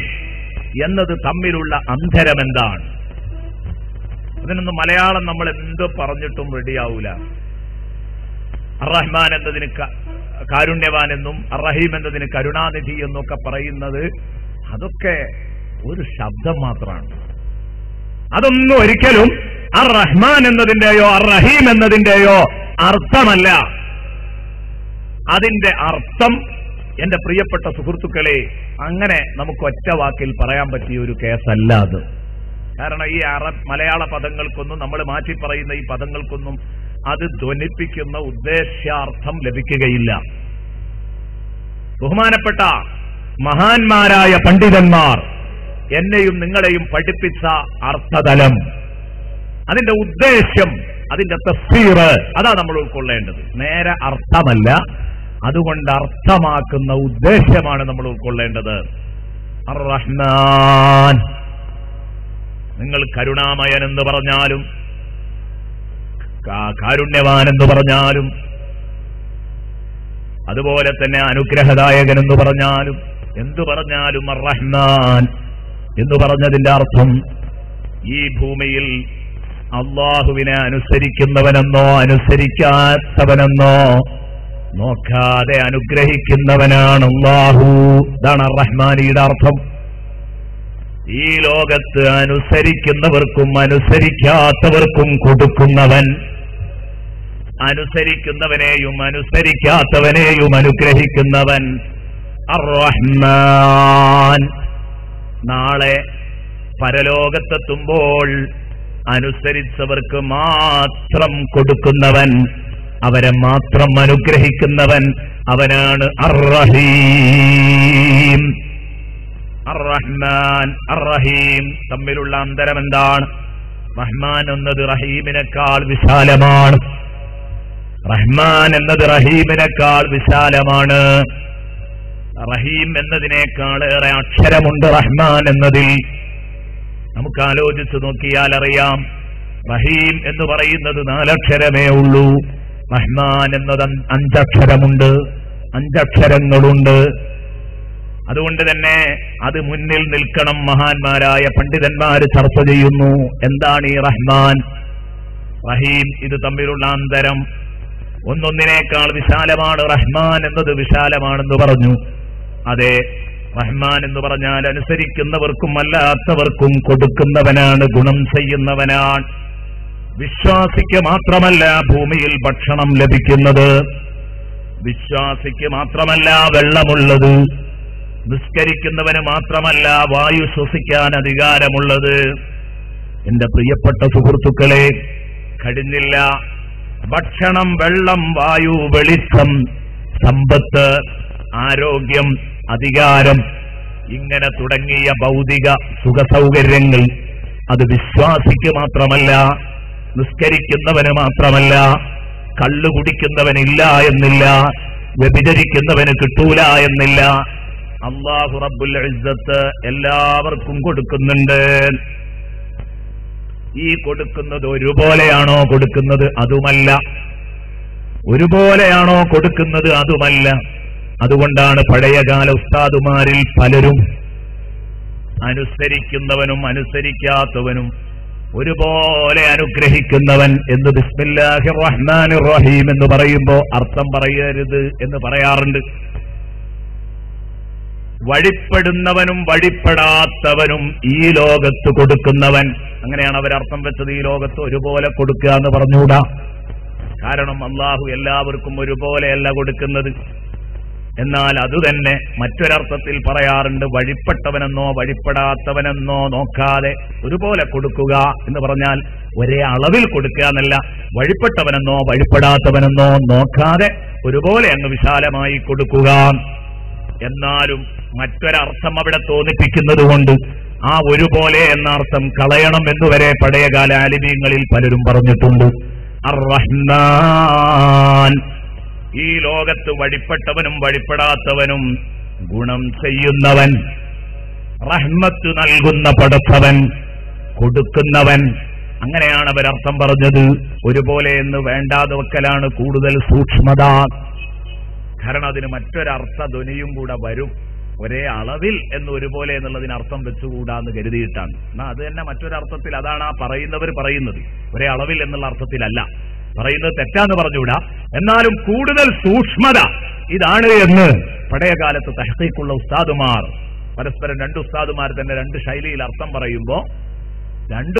എന്നത് തമ്മിലുള്ള അന്തരം എന്താണ്? അതിനൊന്നും മലയാളം നമ്മൾ എന്ത് പറഞ്ഞിട്ടും റെഡിയാവൂല. അർ റഹ്മാൻ എന്നതിന് കാരുണ്യവാൻ എന്നും അർ റഹീം എന്നതിന് കരുണാനിധി എന്നൊക്കെ പറയുന്നത് അതൊക്കെ ഒരു ശബ്ദം മാത്രമാണ്. അതൊന്നും ഒരിക്കലും അർ റഹ്മാൻ എന്നതിന്റെയോ അർ റഹീം എന്നതിന്റെയോ അർത്ഥമല്ല. അതിന്റെ അർത്ഥം എന്റെ പ്രിയപ്പെട്ട സുഹൃത്തുക്കളെ അങ്ങനെ നമുക്ക് ഒറ്റ വാക്കിൽ പറയാൻ പറ്റിയ ഒരു കേസല്ല അത്. കാരണം ഈ മലയാള പദങ്ങൾക്കൊന്നും, നമ്മൾ മാറ്റി പറയുന്ന ഈ പദങ്ങൾക്കൊന്നും അത് ധ്വനിപ്പിക്കുന്ന ഉദ്ദേശ്യാർത്ഥം ലഭിക്കുകയില്ല. ബഹുമാനപ്പെട്ട മഹാന്മാരായ പണ്ഡിതന്മാർ എന്നെയും നിങ്ങളെയും പഠിപ്പിച്ച അർത്ഥതലം, അതിന്റെ ഉദ്ദേശ്യം, അതിന്റെ തഫ്സീർ, അതാ നമ്മൾ ഉൾക്കൊള്ളേണ്ടത്. നേരെ അർത്ഥമല്ല, അതുകൊണ്ട് അർത്ഥമാക്കുന്ന ഉദ്ദേശ്യമാണ് നമ്മൾ ഉൾക്കൊള്ളേണ്ടത്. അർ റഹ്മാൻ, നിങ്ങൾ കരുണാമയൻ എന്ന് പറഞ്ഞാലും കാരുണ്യവാൻ എന്ന് പറഞ്ഞാലും അതുപോലെ തന്നെ അനുഗ്രഹദായകൻ എന്ന് പറഞ്ഞാലും എന്തു പറഞ്ഞാലും അർ റഹ്മാൻ എന്ന് പറഞ്ഞതിന്റെ അർത്ഥം ഈ ഭൂമിയിൽ അള്ളാഹുവിനെ അനുസരിക്കുന്നവനെന്നോ അനുസരിക്കാത്തവനെന്നോ നോക്കാതെ അനുഗ്രഹിക്കുന്നവനാണ് അല്ലാഹു. ഇതാണ് അർ റഹ്മാനിയുടെ അർത്ഥം. ഈ ലോകത്ത് അനുസരിക്കുന്നവർക്കും അനുസരിക്കാത്തവർക്കും കൊടുക്കുന്നവൻ, അനുസരിക്കുന്നവനെയും അനുസരിക്കാത്തവനെയും അനുഗ്രഹിക്കുന്നവൻ അർ റഹ്മാൻ. നാളെ പരലോകത്തെത്തുമ്പോൾ അനുസരിച്ചവർക്ക് മാത്രം കൊടുക്കുന്നവൻ, അവരെ മാത്രം അനുഗ്രഹിക്കുന്നവൻ, അവനാണ് അർ റഹീം. അർ റഹ്മാൻ അർ റഹീം തമ്മിലുള്ള അന്തരം എന്താണ്? റഹ്മാൻ എന്നത് റഹീമിനേക്കാൾ വിശാലമാണ്. റഹ്മാൻ എന്നത് റഹീമിനേക്കാൾ വിശാലമാണ്. റഹീം എന്നതിനേക്കാൾ ഏറെ അക്ഷരമുണ്ട് റഹ്മാൻ എന്നതിൽ. നമുക്ക് ആലോചിച്ചു നോക്കിയാൽ അറിയാം, റഹീം എന്ന് പറയുന്നത് 4 അക്ഷരമേ ഉള്ളൂ. റഹ്മാൻ എന്നത് 5 അക്ഷരമുണ്ട്, 5 അക്ഷരങ്ങളുണ്ട്. അതുകൊണ്ട് തന്നെ അത് മുന്നിൽ നിൽക്കണം. മഹാന്മാരായ പണ്ഡിതന്മാര് ചർച്ച ചെയ്യുന്നു, എന്താണ് ഈ റഹ്മാൻ റഹീം ഇത് തമ്മിലുള്ള അന്തരം. ഒന്നൊന്നിനേക്കാൾ വിശാലമാണ്. റഹ്മാൻ എന്നത് വിശാലമാണെന്ന് പറഞ്ഞു. അതെ, റഹ്മാൻ എന്ന് പറഞ്ഞാൽ അനുസരിക്കുന്നവർക്കും അല്ലാത്തവർക്കും കൊടുക്കുന്നവനാണ്, ഗുണം ചെയ്യുന്നവനാണ്. വിശ്വാസിക്ക് മാത്രമല്ല ഭൂമിയിൽ ഭക്ഷണം ലഭിക്കുന്നത്, വിശ്വാസിക്ക് മാത്രമല്ല വെള്ളമുള്ളത്, നിസ്കരിക്കുന്നവന് മാത്രമല്ല വായു ശ്വസിക്കാൻ അധികാരമുള്ളത്. എന്റെ പ്രിയപ്പെട്ട സുഹൃത്തുക്കളെ, കഴിഞ്ഞില്ല. ഭക്ഷണം, വെള്ളം, വായു, വെളിച്ചം, സമ്പത്ത്, ആരോഗ്യം, അധികാരം, ഇങ്ങനെ തുടങ്ങിയ ഭൗതിക സുഖസൗകര്യങ്ങൾ അത് വിശ്വാസിക്ക് മാത്രമല്ല, നിസ്കരിക്കുന്നവന് മാത്രമല്ല, കള്ളു കുടിക്കുന്നവനില്ല എന്നില്ല, വ്യഭിചരിക്കുന്നവന് കിട്ടൂല എന്നില്ല. അല്ലാഹു റബ്ബുൽ ഇസ്സത്ത് എല്ലാവർക്കും കൊടുക്കുന്നുണ്ട്. ഈ കൊടുക്കുന്നത് ഒരുപോലെയാണോ കൊടുക്കുന്നത്? അതുമല്ല. ഒരുപോലെയാണോ കൊടുക്കുന്നത്? അതുമല്ല. അതുകൊണ്ടാണ് പഴയകാല ഉസ്താദുമാരിൽ പലരും അനുസരിക്കുന്നവനും അനുസരിക്കാത്തവനും ഒരുപോലെ അനുഗ്രഹിക്കുന്നവൻ എന്ന് ബിസ്മില്ലാഹിർ റഹ്മാനിർ റഹീം എന്ന് പറയുമ്പോൾ അർത്ഥം പറയരുത് എന്ന് പറയാറുണ്ട്. വഴിപ്പെടുന്നവനും വഴിപ്പെടാത്തവനും ഈ ലോകത്ത് കൊടുക്കുന്നവൻ, അങ്ങനെയാണ് അവരർത്ഥം വെച്ചത്. ഈ ലോകത്ത് ഒരുപോലെ കൊടുക്കുക എന്ന് പറഞ്ഞുകൂടാ. കാരണം അല്ലാഹു എല്ലാവർക്കും ഒരുപോലെയല്ല കൊടുക്കുന്നത്. എന്നാൽ അതുതന്നെ മറ്റൊരർത്ഥത്തിൽ പറയാറുണ്ട്. വഴിപ്പെട്ടവനെന്നോ വഴിപ്പെടാത്തവനെന്നോ നോക്കാതെ ഒരുപോലെ കൊടുക്കുക എന്ന് പറഞ്ഞാൽ ഒരേ അളവിൽ കൊടുക്കുക എന്നല്ല. വഴിപ്പെട്ടവനെന്നോ വഴിപ്പെടാത്തവനെന്നോ നോക്കാതെ ഒരുപോലെ അങ്ങ് വിശാലമായി കൊടുക്കുക. എന്നാലും മറ്റൊരർത്ഥം അവിടെ തോന്നിപ്പിക്കുന്നത് കൊണ്ട് ആ ഒരുപോലെ എന്ന അർത്ഥം കളയണം എന്നുവരെ പഴയകാല ആലിമീങ്ങളിൽ പലരും പറഞ്ഞിട്ടുണ്ട്. അർ-റഹ്മാൻ, ഈ ലോകത്ത് വഴിപ്പെട്ടവനും വഴിപ്പെടാത്തവനും ഗുണം ചെയ്യുന്നവൻ, റഹ്മത്ത് നൽകുന്ന പടച്ചവൻ, കൊടുക്കുന്നവൻ, അങ്ങനെയാണ് അവരർത്ഥം പറഞ്ഞത്. ഒരുപോലെ എന്ന് വേണ്ടാതെ വെക്കലാണ് കൂടുതൽ സൂക്ഷ്മത. കാരണം അതിന് മറ്റൊരർത്ഥ ധ്വനിയും കൂടെ വരും. ഒരേ അളവിൽ എന്ന് ഒരുപോലെ എന്നുള്ളതിന് അർത്ഥം വെച്ചുകൂടാന്ന് കരുതിയിട്ടാണ്. എന്നാൽ അത് തന്നെ മറ്റൊരർത്ഥത്തിൽ അതാണ് ആ പറയുന്നവർ പറയുന്നത്. ഒരേ അളവിൽ എന്നുള്ള അർത്ഥത്തിലല്ല പറയുന്നത്, തെറ്റാന്ന് പറഞ്ഞുകൂടാ. എന്നാലും കൂടുതൽ സൂക്ഷ്മത ഇതാണ് എന്ന് പഴയകാലത്ത് തഹ്ഖീഖുള്ള ഉസ്താദുമാർ, പരസ്പരം രണ്ട് ഉസ്താദുമാർ തന്നെ രണ്ട് ശൈലിയിൽ അർത്ഥം പറയുമ്പോൾ രണ്ട്